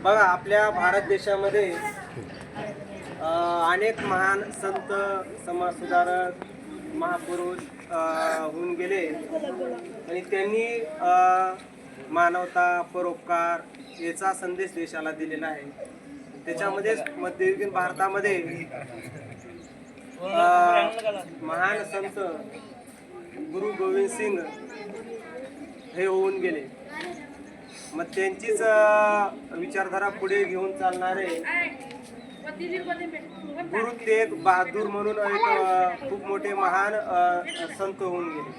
बघा आपल्या भारत देशामध्ये अनेक महान संत समाजसुधारक महापुरुष होऊन गेले आणि त्यांनी मानवता परोपकार याचा संदेश देशाला दिलेला आहे। त्याच्यामध्ये मध्ययुगीन भारतामध्ये महान संत गुरु गोविंद सिंग हे होऊन गेले। मग त्यांचीच विचारधारा पुढे घेऊन चालणारे गुरु तेग बहादूर म्हणून एक खूप मोठे महान संत होऊन गेले।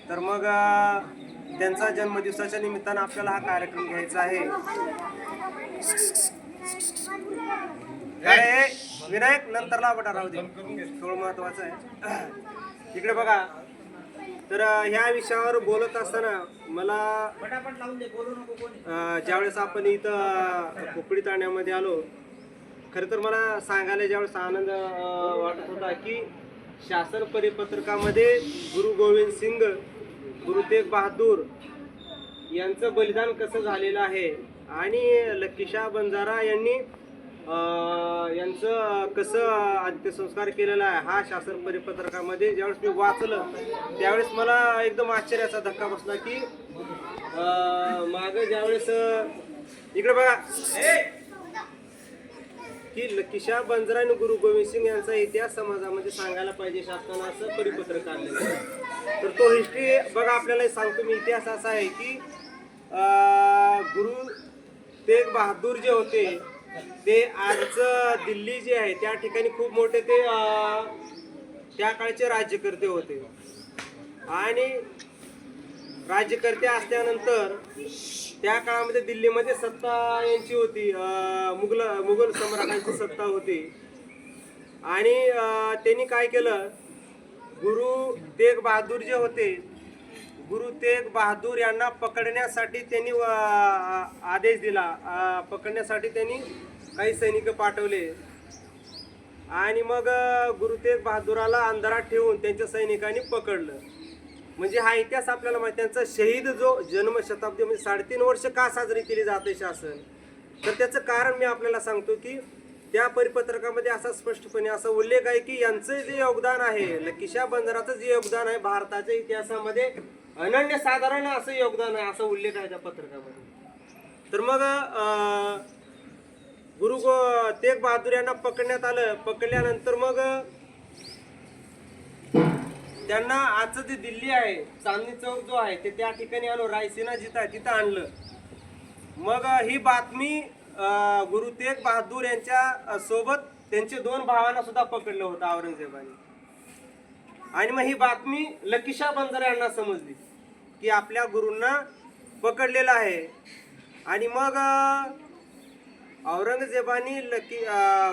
तर मग त्यांचा जन्मदिवसाच्या निमित्तानं आपल्याला हा कार्यक्रम घ्यायचा आहे। अरे विनायक नंतरला बटा राहू दे, थोडं महत्वाचं आहे। इकडे बघा, तर ह्या विषयावर बोलत असताना मला ज्यावेळेस आपण इथं खोपडी ताण्यामध्ये आलो, खरं तर मला सांगायला ज्यावेळेस आनंद वाटत होता की शासन परिपत्रकामध्ये गुरु गोविंद सिंग गुरु तेग बहादूर यांचं बलिदान कसं झालेलं आहे आणि लकीशाह बंजारा यांनी यांचं कसं अंत्यसंस्कार केलेला आहे हा शासन परिपत्रकामध्ये ज्यावेळेस मी वाचलं त्यावेळेस मला एकदम आश्चर्याचा धक्का बसला की मागं ज्यावेळेस इकडे बघा की लकीशाह बंजारा आणि गुरु गोविंद सिंग यांचा इतिहास समाजामध्ये सांगायला पाहिजे शासनानं असं परिपत्रक काढलेलं आहे। तर तो हिस्ट्री बघा आपल्याला सांगतो मी। इतिहास असा आहे की गुरु तेग बहादूर जे होते ते आजचं दिल्ली जे आहे त्या ठिकाणी खूप मोठे ते त्या काळचे राज्यकर्ते होते आणि राज्यकर्ते असल्यानंतर त्या काळामध्ये दिल्लीमध्ये सत्ता यांची होती, मुघल सम्राटांची सत्ता होती। आणि त्यांनी काय केलं, गुरु तेग बहादूर जे होते, गुरु तेग बहादूर यांना पकडण्यासाठी त्यांनी आदेश दिला। पकडण्यासाठी त्यांनी काही सैनिक पाठवले आणि मग गुरु तेग बहादूराला अंधारात ठेवून त्यांच्या सैनिकांनी पकडलं। म्हणजे हा इतिहास आपल्याला माहिती। त्यांचा शहीद जो जन्मशताब्दी म्हणजे 3.5 वर्ष का साजरी केली जाते शासन, तर त्याचं कारण मी आपल्याला सांगतो की त्या परिपत्रकामध्ये असा स्पष्टपणे असा उल्लेख आहे की यांचं जे योगदान आहे, लकीशाह बंजाराचं जे योगदान आहे भारताच्या इतिहासामध्ये अनन्यसाधारण असं योगदान आहे, असा उल्लेख आहे त्या पत्रकामध्ये। तर मग गुरु तेग बहादूर यांना पकडण्यात आलं। पकडल्यानंतर मग त्यांना आजचं जे दिल्ली आहे, चांदणी चौक जो आहे ते त्या ठिकाणी आणून रायसीना जिथं आहे तिथं आणलं। मग ही बातमी गुरु तेग बहादूर यांच्या सोबत त्यांचे 2 भावांना सुद्धा पकडलं होतं औरंगजेबाने। आणि मग ही बातमी लकीशाह बंजारा यांना समजली की आपल्या गुरूंना पकडलेलं आहे। आणि मग औरंगजेबाने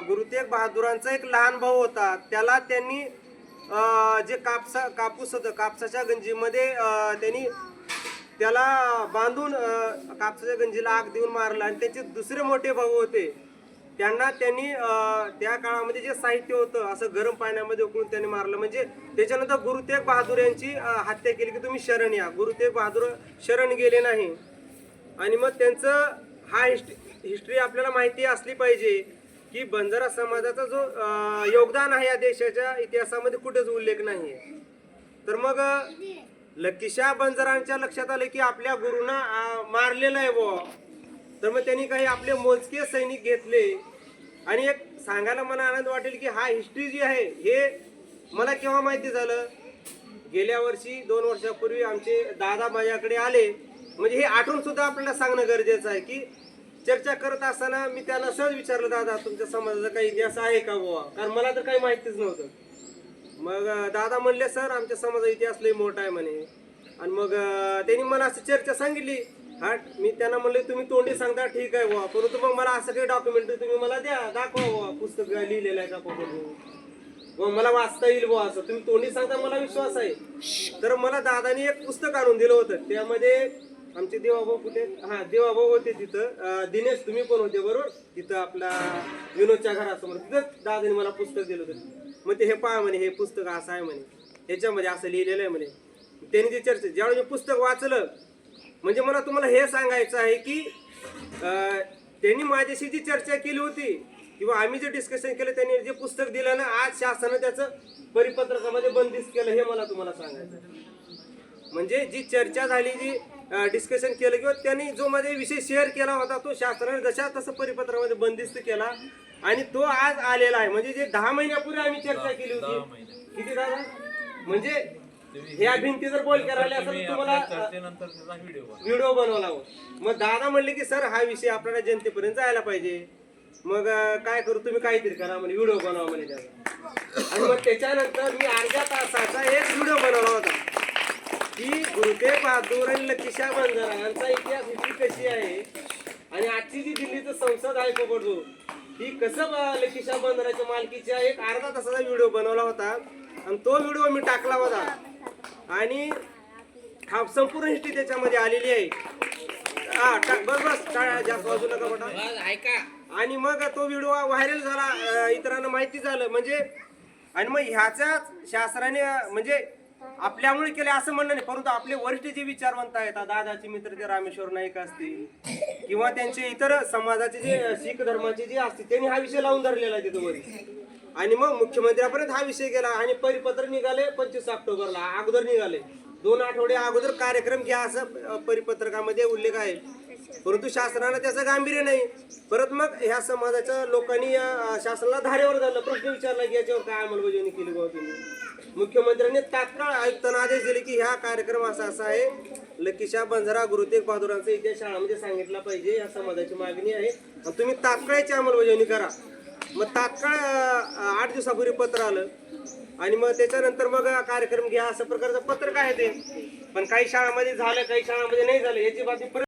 गुरु तेग बहादूरांचा एक लहान भाऊ होता, त्याला त्यांनी जे कापूस होतं कापसाच्या गंजीमध्ये त्यांनी त्याला बांधून कापसाच्या गंजीला आग देऊन मारलं। आणि त्यांचे दुसरे मोठे भाऊ होते त्यांना त्यांनी त्या काळामध्ये जे साहित्य होतं असं गरम पाण्यामध्ये उकळून त्यांनी मारलं। म्हणजे त्याच्यानंतर गुरु तेग बहादूर यांची हत्या केली की तुम्ही शरण या। गुरु तेग बहादूर शरण गेले नाही। आणि मग त्यांचं हा हिस्ट्री आपल्याला माहिती असली पाहिजे की बंजारा समाजाचा जो योगदान आहे या देशाच्या इतिहासामध्ये कुठेच उल्लेख नाही आहे। तर मग लकीशाह बंजारांच्या लक्षात आलं की आपल्या गुरुंना मारलेलं आहे बुवा। तर मग त्यांनी काही आपले मोजके सैनिक घेतले। आणि एक सांगायला मला आनंद वाटेल की हा हिस्ट्री जी आहे हे मला केव्हा माहिती झालं, गेल्या वर्षी 2 वर्षापूर्वी आमचे दादा माझ्याकडे आले। म्हणजे हे आठवून सुद्धा आपल्याला सांगणं गरजेचं आहे की चर्चा करत असताना मी त्यांना सहज विचारलं, दादा तुमच्या समाजाचा काही इतिहास आहे का बुवा, कारण मला तर काही माहितीच नव्हतं। मग दादा म्हणले, सर आमच्या समाजाचा इतिहास लई मोठा आहे म्हणे। आणि मग त्यांनी मला असं चर्चा सांगितली। हा मी त्यांना म्हणले तुम्ही तोंडी सांगता ठीक आहे बुवा, परंतु मग मला असं काही डॉक्युमेंटरी तुम्ही मला द्या, दाखवा बुवा, पुस्तक लिहिलेलं आहे का पकडून मला वाचता येईल बुवा, असं तुम्ही तोंडी सांगता मला विश्वास आहे। तर मला दादानी एक पुस्तक आणून दिलं होतं, त्यामध्ये आमचे देवाभाऊ कुठे, हा देवाभाऊ होते तिथं, दिनेश तुम्ही पण होते बरोबर तिथं आपला विनोदच्या घरासमोर, तिथं दादाने मला पुस्तक दिलं होतं। मग ते हे पहा म्हणे, हे पुस्तक असं आहे म्हणे, ह्याच्यामध्ये असं लिहिलेलं आहे म्हणे। त्यांनी ती चर्चा ज्यावेळी मी पुस्तक वाचलं, म्हणजे मला तुम्हाला हे सांगायचं आहे की त्यांनी माझ्याशी जी चर्चा केली होती किंवा आम्ही जे डिस्कशन केलं, त्यांनी जे पुस्तक दिलं ना, आज शासनानं त्याचं परिपत्रकामध्ये बंदिस्त केलं, हे मला तुम्हाला सांगायचं. म्हणजे जी चर्चा झाली, जी डिस्कशन केलं किंवा त्यांनी जो माझा विषय शेअर केला होता, तो शासनाने जशा तसं परिपत्रामध्ये बंदिस्त केला आणि तो आज आलेला आहे. म्हणजे जे 10 महिन्यापूर्वी आम्ही चर्चा केली होती, किती दादा, म्हणजे ह्या भिंती जर बोल करायला असेल तुम्हाला व्हिडिओ बनवावा लागो. मग दादा म्हणले की सर हा विषय आपल्याला जनतेपर्यंत जायला पाहिजे, मग काय करू, तुम्ही काहीतरी करा म्हणे, व्हिडिओ बनवा म्हणे त्याचा. आणि मग त्याच्यानंतर मी अर्ध्या तासाचा एक व्हिडिओ बनवला होता की गुरु तेग बहादूर आणि लकीशा बंजारा यांचा इतिहास इतकी कशी आहे आणि आजची जी दिल्लीचं संसद आहे कोबडजो, ही कसं लकीशा बंजाराच्या मालकीच्या, एक अर्धा तासाचा व्हिडिओ बनवला होता आणि तो व्हिडिओ मी टाकला होता आणि हा संपूर्ण हिस्ट्री त्याच्यामध्ये आलेली आहे. बस बस जास्त वाजू नका बटा, ऐका. आणि मग तो व्हिडिओ व्हायरल झाला, इतरांना माहिती झालं. म्हणजे आणि मग ह्याच्याच शास्त्राने म्हणजे आपल्यामुळे केले असं म्हणणं नाही, परंतु आपले वरिष्ठ जे विचारवंत आहेत, दादाचे मित्र ते रामेश्वर नाईक असतील किंवा त्यांचे इतर समाजाचे जे शीख धर्माचे जे असतील, त्यांनी हा विषय लावून धरलेला आहे तिथं वरी. आणि मग मुख्यमंत्र्यापर्यंत हा विषय गेला आणि परिपत्र निघाले 25 ऑक्टोबरला, अगोदर निघाले 2 आठवडे अगोदर कार्यक्रम घ्या असं परिपत्रकामध्ये उल्लेख आहे, परंतु शासनानं त्याचं गांभीर्य नाही. परत मग ह्या समाजाच्या लोकांनी शासनाला धारेवर धरलं, प्रश्न विचारला की याच्यावर काय अंमलबजावणी केली बाबा तुम्ही. मुख्यमंत्र्यांनी तात्काळ आयुक्तांना आदेश दिले की ह्या कार्यक्रम असा आहे, लकीशा बंजारा गुरु तेग बहादुरांचा इतिहास शाळामध्ये सांगितला पाहिजे, या समाजाची मागणी आहे आणि तुम्ही तात्काळ याची अंमलबजावणी करा. मग तात्काळ 8 दिवसापूर्वी पत्र आलं आणि मग त्याच्यानंतर मग कार्यक्रम घ्या असं प्रकारचं पत्रक आहे ते. पण काही शाळांमध्ये झालं, काही शाळांमध्ये नाही झालं, याची बातमी